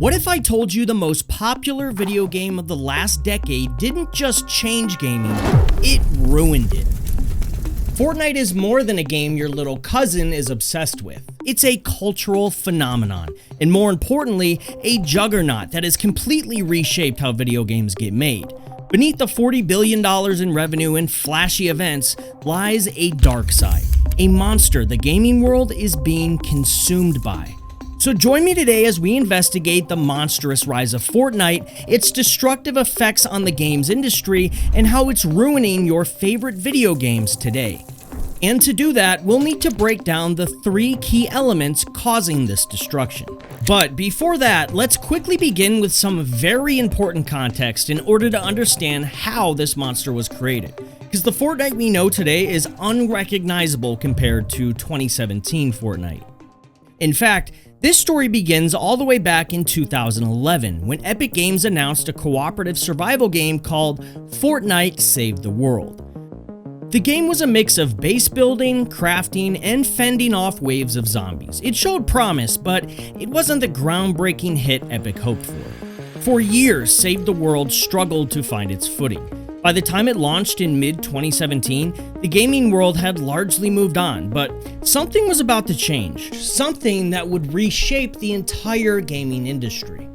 What if I told you the most popular video game of the last decade didn't just change gaming, it ruined it? Fortnite is more than a game your little cousin is obsessed with. It's a cultural phenomenon, and more importantly, a juggernaut that has completely reshaped how video games get made. Beneath the $40 billion in revenue and flashy events lies a dark side, a monster the gaming world is being consumed by. So join me today as we investigate the monstrous rise of Fortnite, its destructive effects on the games industry, and how it's ruining your favorite video games today. And to do that, we'll need to break down the 3 key elements causing this destruction. But before that, let's quickly begin with some very important context in order to understand how this monster was created. Because the Fortnite we know today is unrecognizable compared to 2017 Fortnite. In fact, this story begins all the way back in 2011 when Epic Games announced a cooperative survival game called Fortnite Save the World. The game was a mix of base building, crafting, and fending off waves of zombies. It showed promise, but it wasn't the groundbreaking hit Epic hoped for. For years, Save the World struggled to find its footing. By the time it launched in mid-2017, the gaming world had largely moved on, but something was about to change, something that would reshape the entire gaming industry.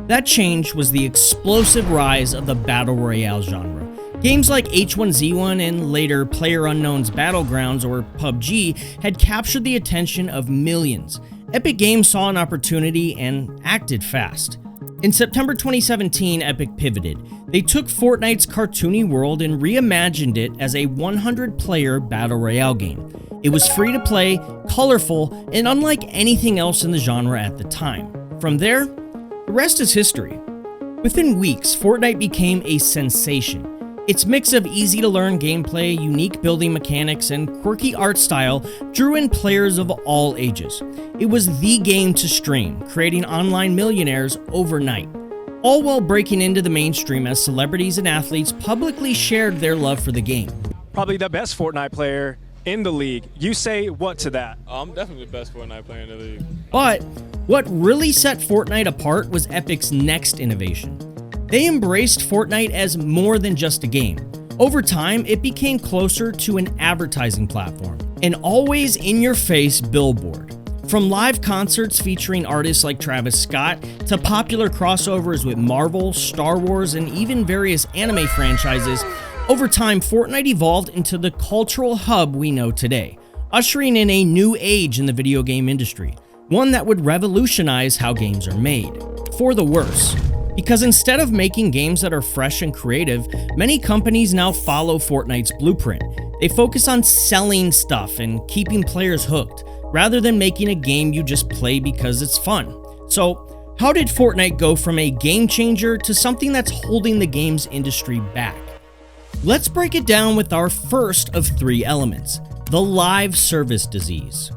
That change was the explosive rise of the Battle Royale genre. Games like H1Z1 and later PlayerUnknown's Battlegrounds or PUBG had captured the attention of millions. Epic Games saw an opportunity and acted fast. In September 2017, Epic pivoted. They took Fortnite's cartoony world and reimagined it as a 100-player Battle Royale game. It was free to play, colorful, and unlike anything else in the genre at the time. From there, the rest is history. Within weeks, Fortnite became a sensation. Its mix of easy-to-learn gameplay, unique building mechanics, and quirky art style drew in players of all ages. It was the game to stream, creating online millionaires overnight, all while breaking into the mainstream as celebrities and athletes publicly shared their love for the game. Probably the best Fortnite player in the league. You say what to that? I'm definitely the best Fortnite player in the league. But what really set Fortnite apart was Epic's next innovation. They embraced Fortnite as more than just a game. Over time, it became closer to an advertising platform, an always in-your-face billboard. From live concerts featuring artists like Travis Scott to popular crossovers with Marvel, Star Wars, and even various anime franchises, over time, Fortnite evolved into the cultural hub we know today, ushering in a new age in the video game industry, one that would revolutionize how games are made, for the worse. Because instead of making games that are fresh and creative, many companies now follow Fortnite's blueprint. They focus on selling stuff and keeping players hooked, rather than making a game you just play because it's fun. So, how did Fortnite go from a game changer to something that's holding the games industry back? Let's break it down with our first of 3 elements, the live service disease.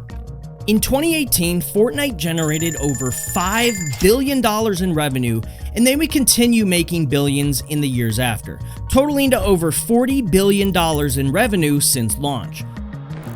In 2018, Fortnite generated over $5 billion in revenue, and they would continue making billions in the years after, totaling to over $40 billion in revenue since launch.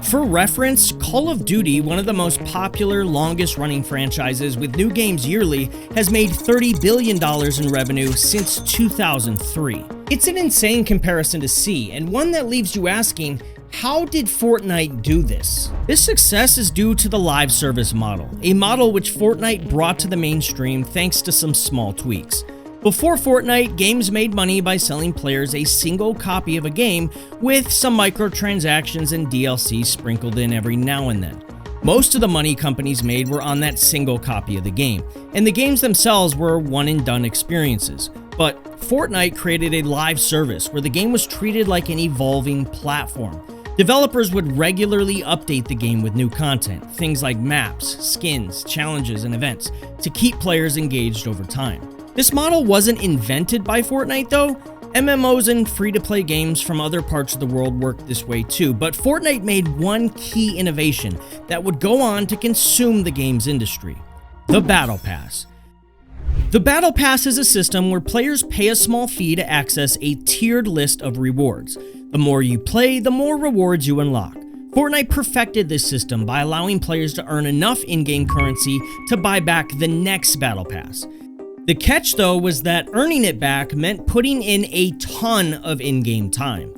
For reference, Call of Duty, one of the most popular, longest-running franchises with new games yearly, has made $30 billion in revenue since 2003. It's an insane comparison to see, and one that leaves you asking, how did Fortnite do this? This success is due to the live service model, a model which Fortnite brought to the mainstream thanks to some small tweaks. Before Fortnite, games made money by selling players a single copy of a game with some microtransactions and DLC sprinkled in every now and then. Most of the money companies made were on that single copy of the game, and the games themselves were one-and-done experiences. But Fortnite created a live service where the game was treated like an evolving platform. Developers would regularly update the game with new content, things like maps, skins, challenges, and events, to keep players engaged over time. This model wasn't invented by Fortnite though. MMOs and free-to-play games from other parts of the world worked this way too, but Fortnite made one key innovation that would go on to consume the games industry: the Battle Pass. The Battle Pass is a system where players pay a small fee to access a tiered list of rewards. The more you play, the more rewards you unlock. Fortnite perfected this system by allowing players to earn enough in-game currency to buy back the next Battle Pass. The catch, though, was that earning it back meant putting in a ton of in-game time.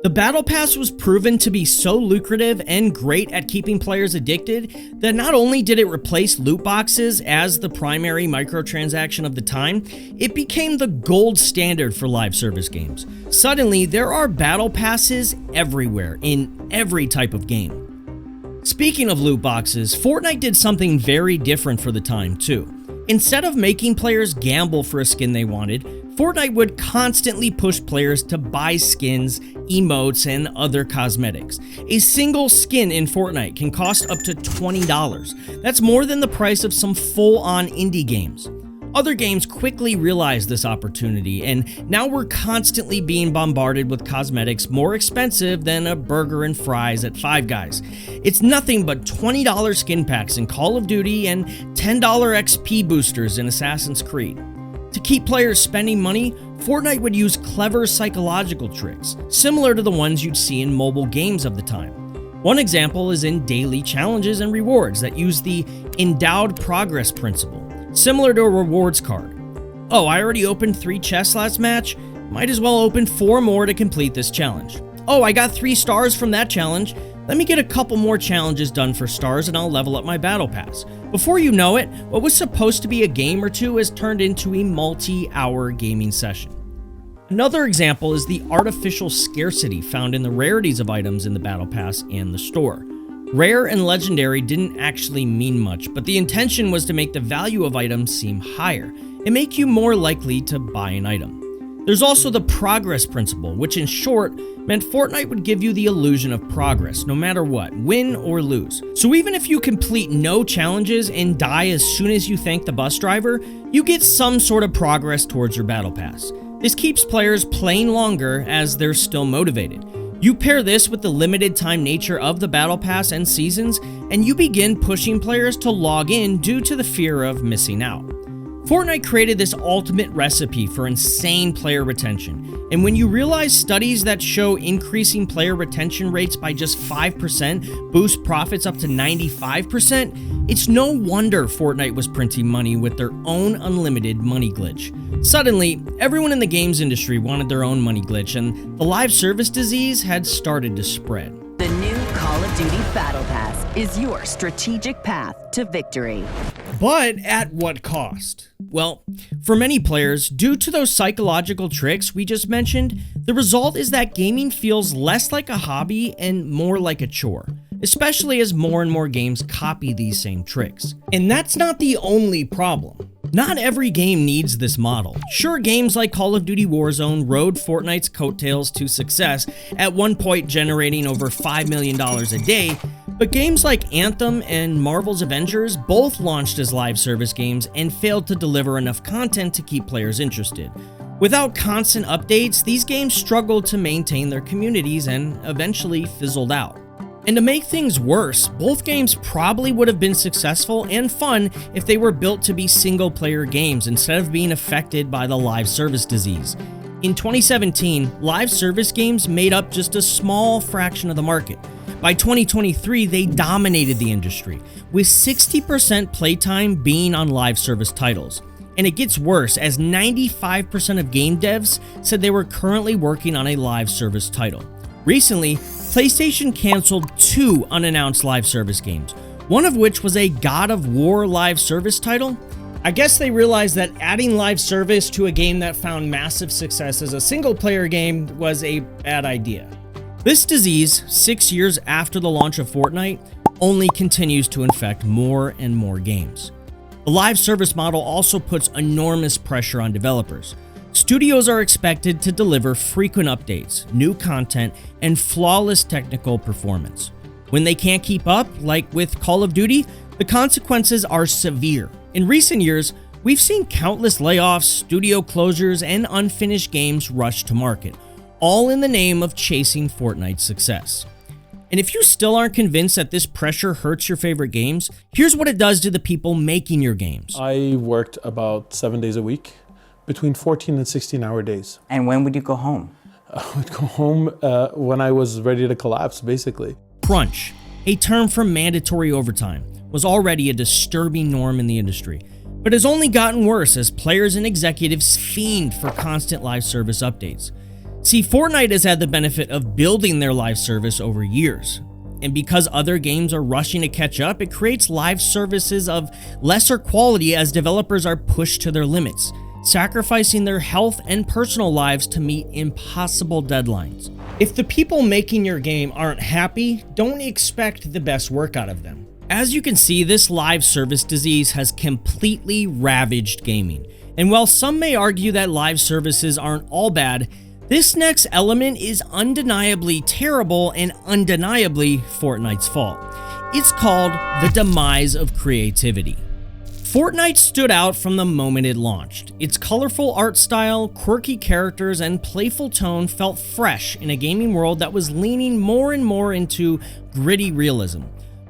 The Battle Pass was proven to be so lucrative and great at keeping players addicted that not only did it replace loot boxes as the primary microtransaction of the time, it became the gold standard for live service games. Suddenly, there are Battle Passes everywhere, in every type of game. Speaking of loot boxes, Fortnite did something very different for the time too. Instead of making players gamble for a skin they wanted, Fortnite would constantly push players to buy skins, emotes, and other cosmetics. A single skin in Fortnite can cost up to $20. That's more than the price of some full-on indie games. Other games quickly realized this opportunity, and now we're constantly being bombarded with cosmetics more expensive than a burger and fries at Five Guys. It's nothing but $20 skin packs in Call of Duty and $10 XP boosters in Assassin's Creed. To keep players spending money, Fortnite would use clever psychological tricks, similar to the ones you'd see in mobile games of the time. One example is in daily challenges and rewards that use the endowed progress principle, similar to a rewards card. Oh, I already opened 3 chests last match, might as well open 4 more to complete this challenge. Oh, I got 3 stars from that challenge, let me get a couple more challenges done for stars and I'll level up my battle pass. Before you know it, what was supposed to be a game or two has turned into a multi-hour gaming session. Another example is the artificial scarcity found in the rarities of items in the battle pass and the store. Rare and legendary didn't actually mean much, but the intention was to make the value of items seem higher and make you more likely to buy an item. There's also the progress principle, which in short meant Fortnite would give you the illusion of progress no matter what, win or lose. So even if you complete no challenges and die as soon as you thank the bus driver, you get some sort of progress towards your battle pass. This keeps players playing longer as they're still motivated. You pair this with the limited time nature of the battle pass and seasons, and you begin pushing players to log in due to the fear of missing out. Fortnite created this ultimate recipe for insane player retention, and when you realize studies that show increasing player retention rates by just 5% boost profits up to 95%, it's no wonder Fortnite was printing money with their own unlimited money glitch. Suddenly, everyone in the games industry wanted their own money glitch, and the live service disease had started to spread. The new Call of Duty Battle Pass is your strategic path to victory. But at what cost? Well, for many players, due to those psychological tricks we just mentioned, the result is that gaming feels less like a hobby and more like a chore, especially as more and more games copy these same tricks. And that's not the only problem. Not every game needs this model. Sure, games like Call of Duty Warzone rode Fortnite's coattails to success, at one point generating over $5 million a day, but games like Anthem and Marvel's Avengers both launched as live service games and failed to deliver enough content to keep players interested. Without constant updates, these games struggled to maintain their communities and eventually fizzled out. And to make things worse, both games probably would have been successful and fun if they were built to be single-player games instead of being affected by the live service disease. In 2017, live service games made up just a small fraction of the market. By 2023, they dominated the industry, with 60% playtime being on live service titles. And it gets worse, as 95% of game devs said they were currently working on a live service title. Recently, PlayStation canceled 2 unannounced live service games, one of which was a God of War live service title. I guess they realized that adding live service to a game that found massive success as a single-player game was a bad idea. This disease, 6 years after the launch of Fortnite, only continues to infect more and more games. The live service model also puts enormous pressure on developers. Studios are expected to deliver frequent updates, new content, and flawless technical performance. When they can't keep up, like with Call of Duty, the consequences are severe. In recent years, we've seen countless layoffs, studio closures, and unfinished games rush to market, all in the name of chasing Fortnite's success. And if you still aren't convinced that this pressure hurts your favorite games, here's what it does to the people making your games. I worked about 7 days a week, between 14 and 16-hour days. And when would you go home? I would go home when I was ready to collapse, basically. Crunch, a term for mandatory overtime, was already a disturbing norm in the industry. but has only gotten worse as players and executives fiend for constant live service updates. See, Fortnite has had the benefit of building their live service over years, and because other games are rushing to catch up, it creates live services of lesser quality as developers are pushed to their limits, sacrificing their health and personal lives to meet impossible deadlines. If the people making your game aren't happy, don't expect the best work out of them. As you can see, this live service disease has completely ravaged gaming. And while some may argue that live services aren't all bad, this next element is undeniably terrible and undeniably Fortnite's fault. It's called the demise of creativity. Fortnite stood out from the moment it launched. Its colorful art style, quirky characters, and playful tone felt fresh in a gaming world that was leaning more and more into gritty realism.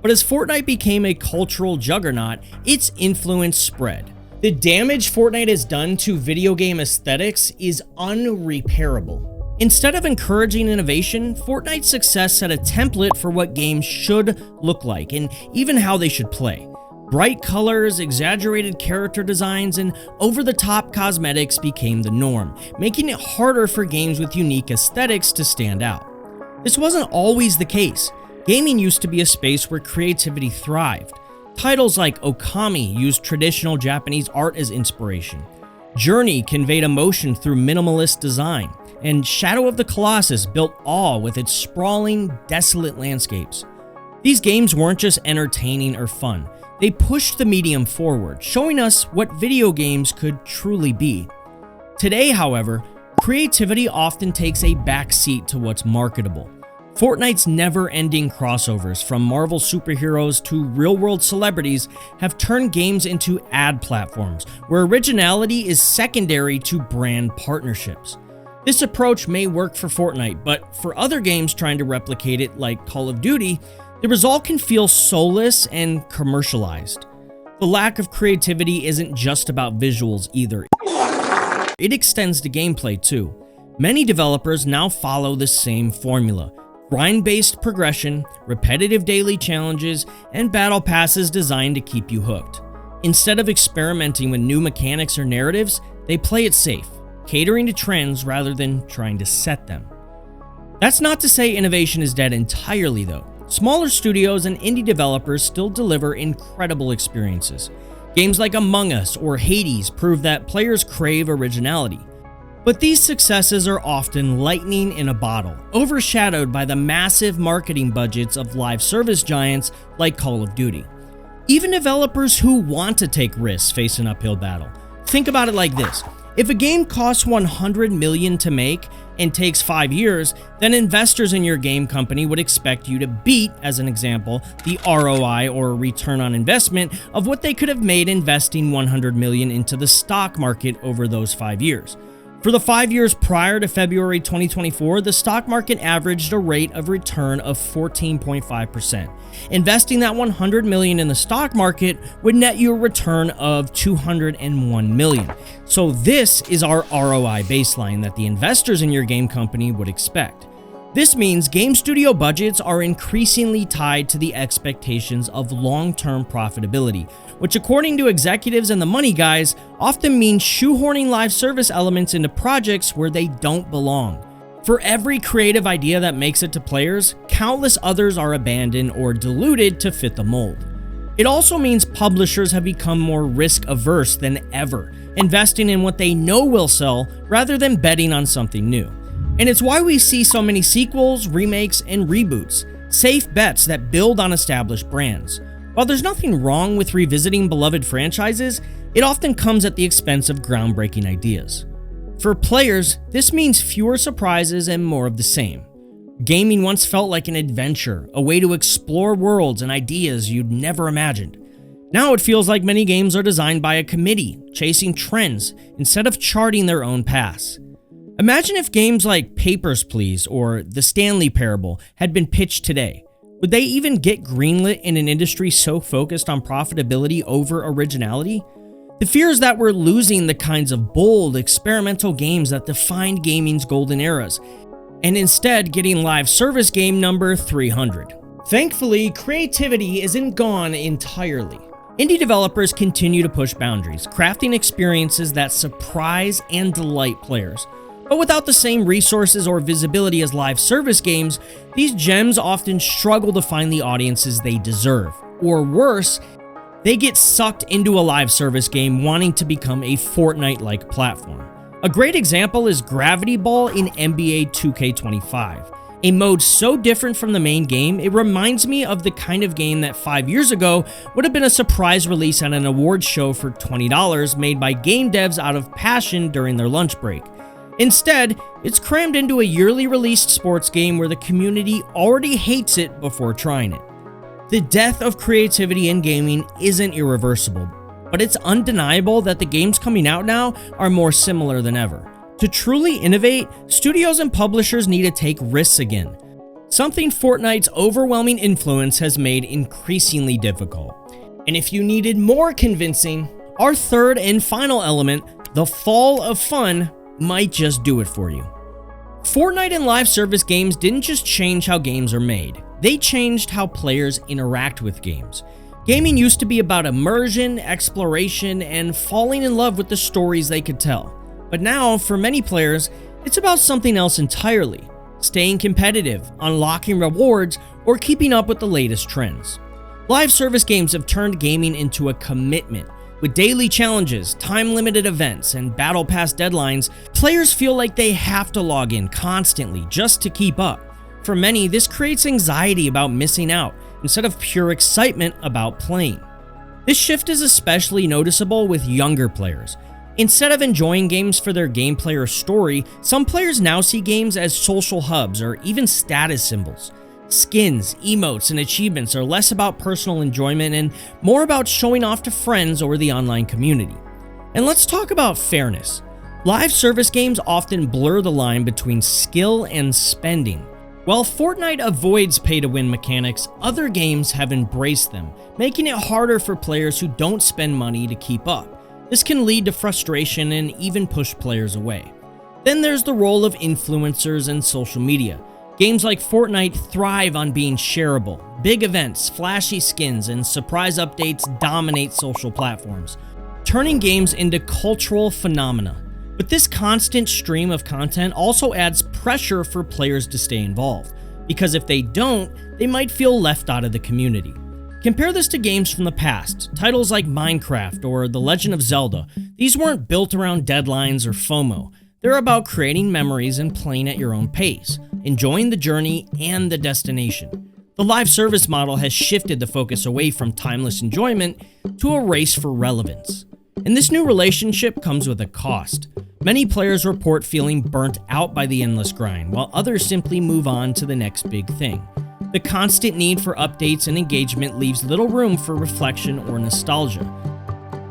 But as Fortnite became a cultural juggernaut, its influence spread. The damage Fortnite has done to video game aesthetics is unrepairable. Instead of encouraging innovation, Fortnite's success set a template for what games should look like and even how they should play. Bright colors, exaggerated character designs, and over-the-top cosmetics became the norm, making it harder for games with unique aesthetics to stand out. This wasn't always the case. Gaming used to be a space where creativity thrived. Titles like Okami used traditional Japanese art as inspiration. Journey conveyed emotion through minimalist design, and Shadow of the Colossus built awe with its sprawling, desolate landscapes. These games weren't just entertaining or fun. They pushed the medium forward, showing us what video games could truly be. Today, however, creativity often takes a backseat to what's marketable. Fortnite's never-ending crossovers, from Marvel superheroes to real-world celebrities, have turned games into ad platforms, where originality is secondary to brand partnerships. This approach may work for Fortnite, but for other games trying to replicate it, like Call of Duty, the result can feel soulless and commercialized. The lack of creativity isn't just about visuals either. It extends to gameplay too. Many developers now follow the same formula: grind-based progression, repetitive daily challenges, and battle passes designed to keep you hooked. Instead of experimenting with new mechanics or narratives, they play it safe, catering to trends rather than trying to set them. That's not to say innovation is dead entirely though. Smaller studios and indie developers still deliver incredible experiences. Games like Among Us or Hades prove that players crave originality. But these successes are often lightning in a bottle, overshadowed by the massive marketing budgets of live service giants like Call of Duty. Even developers who want to take risks face an uphill battle. Think about it like this. If a game costs $100 million to make and takes 5 years, then investors in your game company would expect you to beat, as an example, the ROI or return on investment of what they could have made investing $100 million into the stock market over those 5 years. For the 5 years prior to February 2024, the stock market averaged a rate of return of 14.5%. Investing that $100 million in the stock market would net you a return of $201 million. So this is our ROI baseline that the investors in your game company would expect. This means game studio budgets are increasingly tied to the expectations of long-term profitability, which according to executives and the money guys often means shoehorning live service elements into projects where they don't belong. For every creative idea that makes it to players, countless others are abandoned or diluted to fit the mold. It also means publishers have become more risk-averse than ever, investing in what they know will sell rather than betting on something new. And it's why we see so many sequels, remakes, and reboots, safe bets that build on established brands. While there's nothing wrong with revisiting beloved franchises, it often comes at the expense of groundbreaking ideas. For players, this means fewer surprises and more of the same. Gaming once felt like an adventure, a way to explore worlds and ideas you'd never imagined. Now it feels like many games are designed by a committee, chasing trends instead of charting their own paths. Imagine if games like Papers, Please or The Stanley Parable had been pitched today. Would they even get greenlit in an industry so focused on profitability over originality? The fear is that we're losing the kinds of bold, experimental games that defined gaming's golden eras, and instead getting live service game number 300. Thankfully, creativity isn't gone entirely. Indie developers continue to push boundaries, crafting experiences that surprise and delight players. But without the same resources or visibility as live service games, these gems often struggle to find the audiences they deserve. Or worse, they get sucked into a live service game wanting to become a Fortnite-like platform. A great example is Gravity Ball in NBA 2K25. A mode so different from the main game, it reminds me of the kind of game that 5 years ago would have been a surprise release at an awards show for $20 made by game devs out of passion during their lunch break. Instead, it's crammed into a yearly released sports game where the community already hates it before trying it. The death of creativity in gaming isn't irreversible, but it's undeniable that the games coming out now are more similar than ever. To truly innovate, studios and publishers need to take risks again, something Fortnite's overwhelming influence has made increasingly difficult. And if you needed more convincing, our third and final element, the fall of fun, might just do it for you. Fortnite and live service games didn't just change how games are made, they changed how players interact with games. Gaming used to be about immersion, exploration, and falling in love with the stories they could tell. But now, for many players, it's about something else entirely: staying competitive, unlocking rewards, or keeping up with the latest trends. Live service games have turned gaming into a commitment. With daily challenges, time-limited events, and battle pass deadlines, players feel like they have to log in constantly just to keep up. For many, this creates anxiety about missing out, instead of pure excitement about playing. This shift is especially noticeable with younger players. Instead of enjoying games for their gameplay or story, some players now see games as social hubs or even status symbols. Skins, emotes, and achievements are less about personal enjoyment and more about showing off to friends or the online community. And let's talk about fairness. Live service games often blur the line between skill and spending. While Fortnite avoids pay-to-win mechanics, other games have embraced them, making it harder for players who don't spend money to keep up. This can lead to frustration and even push players away. Then there's the role of influencers and social media. Games like Fortnite thrive on being shareable. Big events, flashy skins, and surprise updates dominate social platforms, turning games into cultural phenomena. But this constant stream of content also adds pressure for players to stay involved, because if they don't, they might feel left out of the community. Compare this to games from the past, titles like Minecraft or The Legend of Zelda. These weren't built around deadlines or FOMO. They're about creating memories and playing at your own pace, enjoying the journey and the destination. The live service model has shifted the focus away from timeless enjoyment to a race for relevance. And this new relationship comes with a cost. Many players report feeling burnt out by the endless grind, while others simply move on to the next big thing. The constant need for updates and engagement leaves little room for reflection or nostalgia.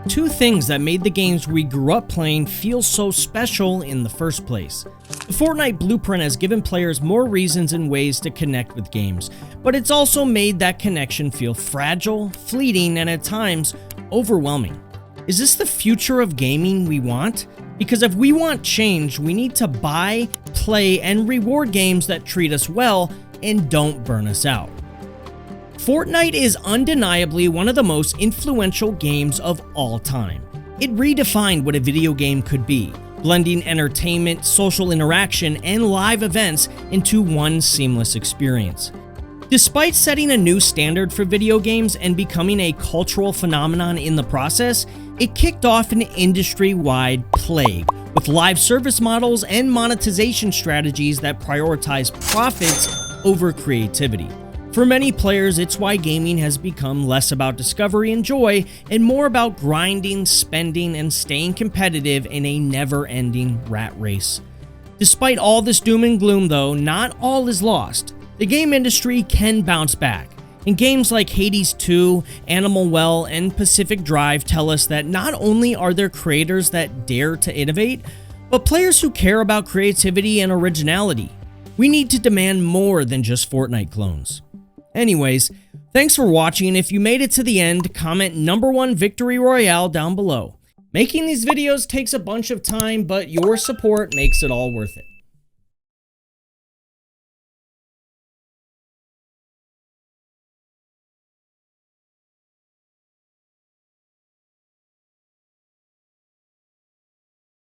Two things that made the games we grew up playing feel so special in the first place. The Fortnite blueprint has given players more reasons and ways to connect with games, but it's also made that connection feel fragile, fleeting, and at times, overwhelming. Is this the future of gaming we want? Because if we want change, we need to buy, play, and reward games that treat us well and don't burn us out. Fortnite is undeniably one of the most influential games of all time. It redefined what a video game could be, blending entertainment, social interaction, and live events into one seamless experience. Despite setting a new standard for video games and becoming a cultural phenomenon in the process, it kicked off an industry-wide plague, with live service models and monetization strategies that prioritize profits over creativity. For many players, it's why gaming has become less about discovery and joy and more about grinding, spending, and staying competitive in a never-ending rat race. Despite all this doom and gloom, though, not all is lost. The game industry can bounce back, and games like Hades 2, Animal Well, and Pacific Drive tell us that not only are there creators that dare to innovate, but players who care about creativity and originality. We need to demand more than just Fortnite clones. Anyways, thanks for watching. If you made it to the end, comment #1 Victory Royale down below. Making these videos takes a bunch of time, but your support makes it all worth it.